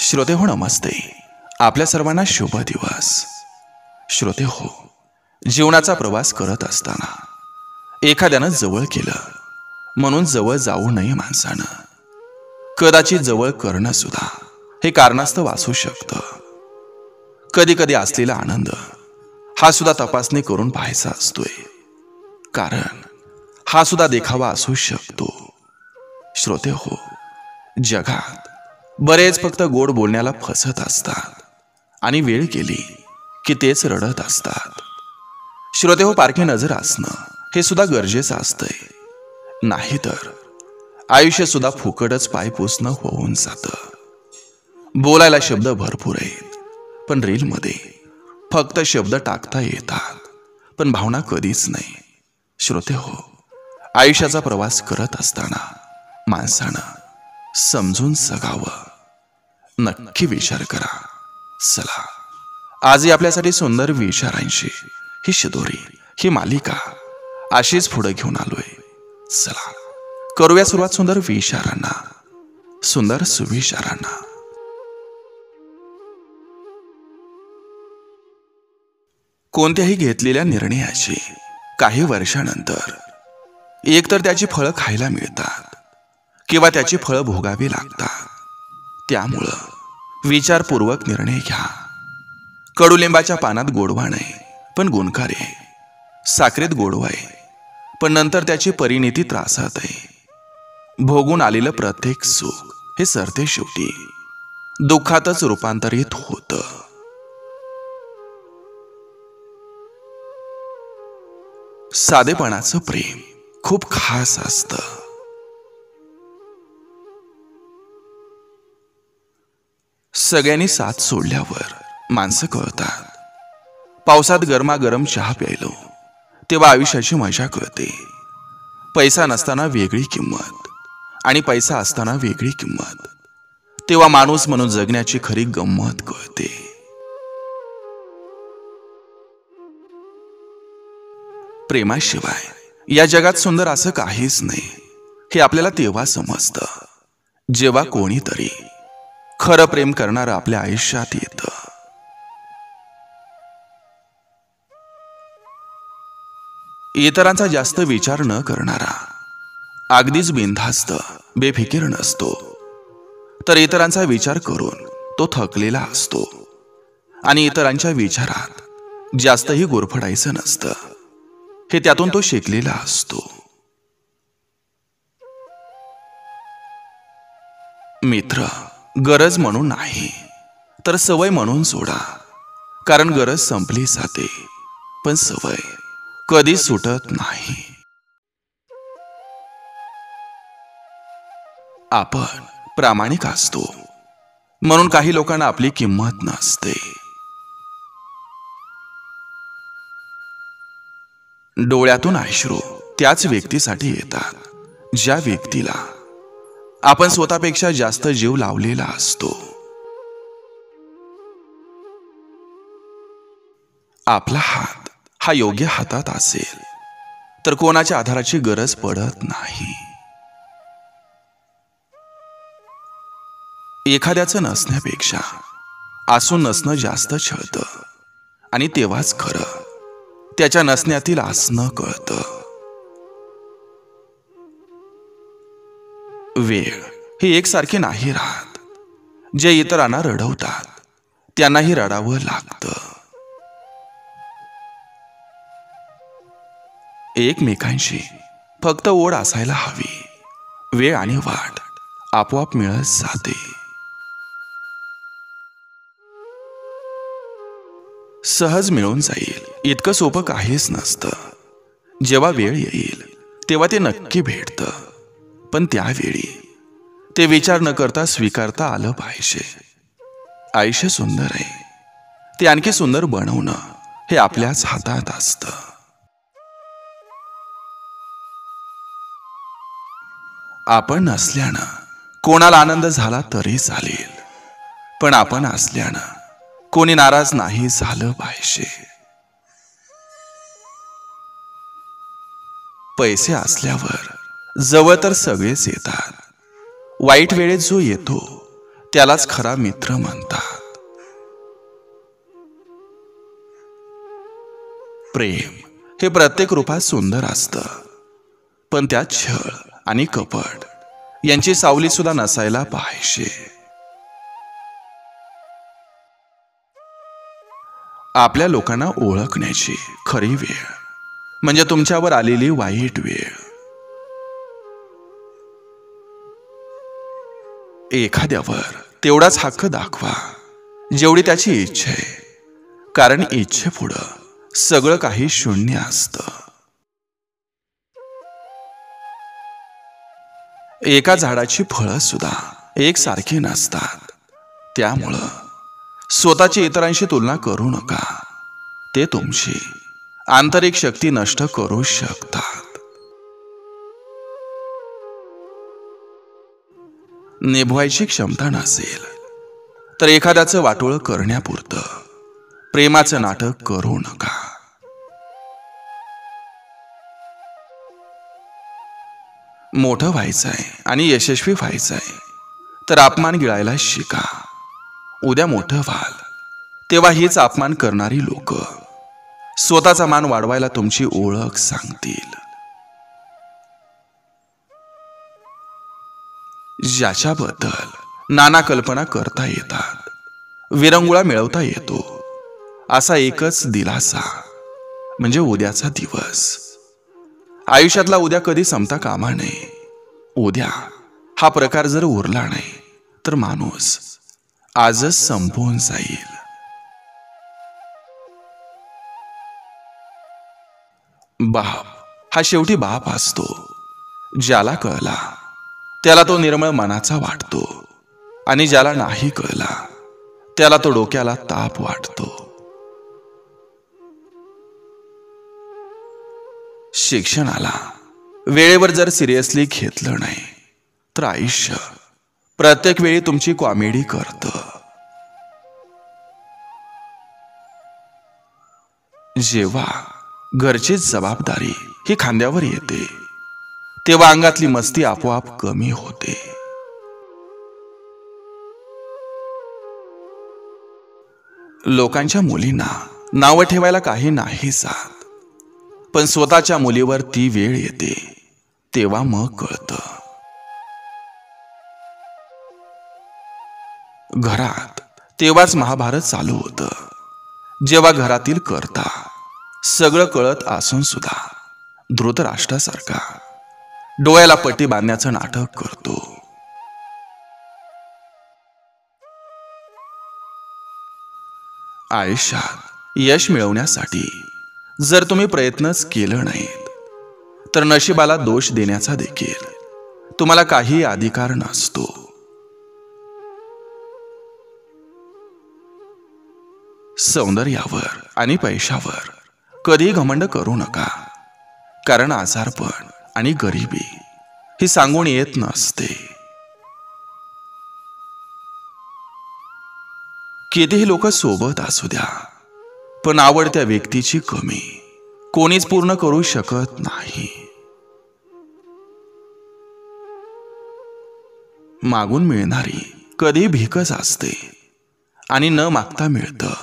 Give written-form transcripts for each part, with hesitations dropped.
श्रोते हो नमस्ते. आपल्या सर्वांना शुभ दिवस. श्रोते हो, जीवनाचा प्रवास करत असताना एखाद्यानं जवळ केलं म्हणून जवळ जाऊ नये माणसानं. कदाचित जवळ करणं सुद्धा हे कारणास्तव असू शकतं. कधी कधी असलेला आनंद हा सुद्धा तपासणी करून पाहायचा असतोय, कारण हा सुद्धा देखावा असू शकतो. श्रोते हो, जगात बरेच फक्त गोड बोलण्याला फसत असतात आणि वेळ गेली की तेच रडत असतात. श्रोते हो, पारखी नजर असणं हे सुद्धा गरजेचं असतंय. नाहीतर आयुष्य सुद्धा फुकटच पाय पुसणं होऊन जातं. बोलायला शब्द भरपूर आहेत, पण रीलमध्ये फक्त शब्द टाकता येतात, पण भावना कधीच नाही. श्रोते हो, आयुष्याचा प्रवास करत असताना माणसानं समजून जगावं. नक्की विचार करा. चला, आजही आपल्यासाठी सुंदर विचारांची ही शिदोरी, ही मालिका अशीच पुढे घेऊन आलोय. चला करूया सुरुवात सुंदर विचारांना, सुंदर सुविचारांना. कोणत्याही घेतलेल्या निर्णयाची काही वर्षानंतर एकतर त्याची फळं खायला मिळतात किंवा त्याची फळं भोगावी लागतात. त्यामुळं विचारपूर्वक निर्णय घ्या. कडुलिंबाच्या पानात गोडवा नाही पण गुणकार आहे. साखरेत गोडवा आहे पण नंतर त्याची परिणिती त्रासात आहे. भोगून आलेलं प्रत्येक सुख हे सरते शेवटी दुःखातच रूपांतरित होतं. साधेपणाचं प्रेम खूप खास असतं. सगळ्यांनी साथ सोडल्यावर माणसं कळतात. पावसात गरमागरम चहा प्यायलो तेव्हा आयुष्याची मजा कळते. पैसा नसताना वेगळी किंमत आणि पैसा असताना वेगळी किंमत, तेव्हा माणूस म्हणून जगण्याची खरी गंमत कळते. प्रेमाशिवाय या जगात सुंदर असं काहीच नाही हे आपल्याला तेव्हा समजतं जेव्हा कोणीतरी खरं प्रेम करणारं आपल्या आयुष्यात येतं. इतरांचा जास्त विचार न करणारा, अगदीच बिनधास्त बेफिकीर नसतो, तर इतरांचा विचार करून तो थकलेला असतो. आणि इतरांच्या विचारात जास्तही गुरफडायचं नसतं, हे त्यातून तो शिकलेला असतो. मित्र गरज म्हणून नाही तर सवय म्हणून सोडा, कारण गरज संपली जाते पण सवय कधी सुटत नाही. आपण प्रामाणिक असतो म्हणून काही लोकांना आपली किंमत नसते. डोळ्यातून अश्रू त्याच व्यक्तीसाठी येतात ज्या व्यक्तीला आपण स्वतःपेक्षा जास्त जीव लावलेला असतो. आपला हात हा योग्य हातात असेल तर कोणाच्या आधाराची गरज पडत नाही. एखाद्याचं नसण्यापेक्षा असून नसणं जास्त छळतं आणि तेव्हाच खरं त्याच्या नसण्यातील असणं कळतं. वेळ हे एकसारखे नाही राहत. जे इतरांना रडवतात त्यांनाही रडावं लागतं. एकमेकांशी फक्त ओढ असायला हवी. वेळ आणि वाट आपोआप मिळत जाते. सहज मिळून जाईल इतकं सोपं काहीच नसतं. जेव्हा वेळ येईल तेव्हा ते नक्की भेटतं, पण त्यावेळी ते विचार न करता स्वीकारता आलं पाहिजे. आयुष्य सुंदर आहे, ते आणखी सुंदर बनवणं हे आपल्याच हातात असतं. आपण नसल्यानं कोणाला आनंद झाला तरी चालेल, पण आपण असल्यानं कोणी नाराज नाही झालं पाहिजे. पैसे असल्यावर जवळ तर सगळेच येतात. वाईट वेळेत जो येतो त्यालाच खरा मित्र म्हणतात. प्रेम हे प्रत्येक रूपात सुंदर असतं, पण त्यात छळ आणि कपट यांची सावली सुद्धा नसायला पाहिजे. आपल्या लोकांना ओळखण्याची खरी वेळ म्हणजे तुमच्यावर आलेली वाईट वेळ. एखाद्यावर तेवढाच हक्क दाखवा जेवढी त्याची इच्छा आहे, कारण इच्छेपुढं सगळं काही शून्य असतं. एका झाडाची फळं सुद्धा एकसारखी नसतात. त्यामुळं स्वतःची इतरांशी तुलना करू नका. ते तुमची आंतरिक शक्ती नष्ट करू शकतात. निभवायची क्षमता नसेल तर एखाद्याचं वाटोळं करण्यापुरतं प्रेमाचं नाटक करू नका. मोठं व्हायचंय आणि यशस्वी व्हायचंय तर अपमान गिळायला शिका. उद्या मोठं व्हाल तेव्हा हीच अपमान करणारी लोक स्वतःचा मान वाढवायला तुमची ओळख सांगतील. ज्याच्याबद्दल नाना कल्पना करता येतात, विरंगुळा मिळवता येतो, असा एकच दिलासा म्हणजे उद्याचा दिवस. आयुष्यातला उद्या कधी संपता कामा नये. उद्या हा प्रकार जर उरला नाही तर माणूस आजच संपून जाईल. बाप हा शेवटी बाप असतो. ज्याला कळला त्याला तो निर्मळ मनाचा वाटतो, आणि ज्याला नाही कळला त्याला तो डोक्याला ताप वाटतो. शिक्षणाला वेळेवर जर सिरियसली घेतलं नाही तर आयुष्य प्रत्येक वेळी तुमची कॉमेडी करतं. जेव्हा घरचीच जबाबदारी ही खांद्यावर येते तेव्हा अंगातली मस्ती आपोआप कमी होते. लोकांच्या मुलींना नावं ठेवायला काही नाही जात, पण स्वतःच्या मुलीवर ती वेळ येते तेव्हा मग कळतं. घरात तेव्हाच महाभारत चालू होतं, जेव्हा घरातील कर्ता सगळं कळत असून सुद्धा धृतराष्ट्रासारखा डोळ्याला पट्टी बांधण्याचं नाटक करतो. आयुष्यात यश मिळवण्यासाठी जर तुम्ही प्रयत्नच केलं नाहीत तर नशिबाला दोष देण्याचा देखील तुम्हाला काही अधिकार नसतो. सौंदर्यावर आणि पैशावर कधी घमंड करू नका, कारण आजारपण आणि गरिबी ही सांगून येत नसते. कितीही लोक सोबत असू द्या, पण आवडत्या व्यक्तीची कमी कोणीच पूर्ण करू शकत नाही. मागून मिळणारी कधी भीकच असते, आणि न मागता मिळतं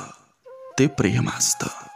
ते प्रेम असतं.